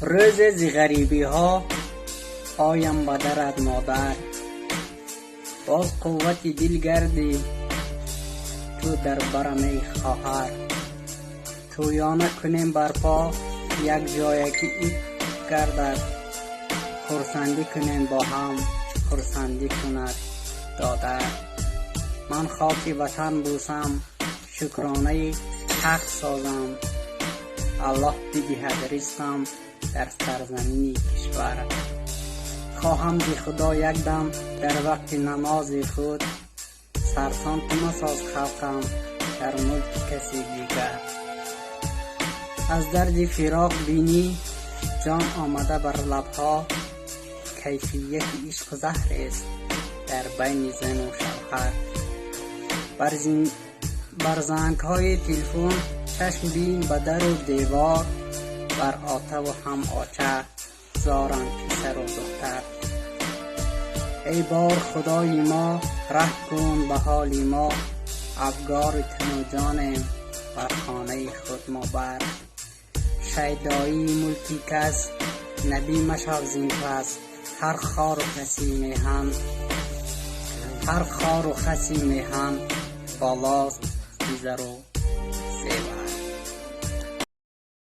روز زی غریبی ها آیم به درت مادر، باز قوت دل گردی تو در برم ای خواهر. تویانه کنیم برپا یک جایی که ای گردد، خرسندی کنیم با هم خرسندی کند دادر. من خاک وطن بوسم شکرانه حق سازم، الله بدهد رزقم در سرزمین کشور. خواهم ز خدا یک دم در وقت نماز خود، سرسان تو مساز خلقم در ملک کسی دیگر. از درد فراق بینی جان آمده بر لبها، کیفیت عشق زهر است در بین زن و شوهر. بر زنگ های تلفن چشم بین به در و دیوار، بر آته و هم آچه زارن پسر و دختر. ای بار خدای ما رحم کن به حال ما، افگار تن و جانیم بر خانه خود ما بر. شیدایی ملکی کس نبی مشو زین پس، هر خار و خسی میهن بالاست زر و زیور.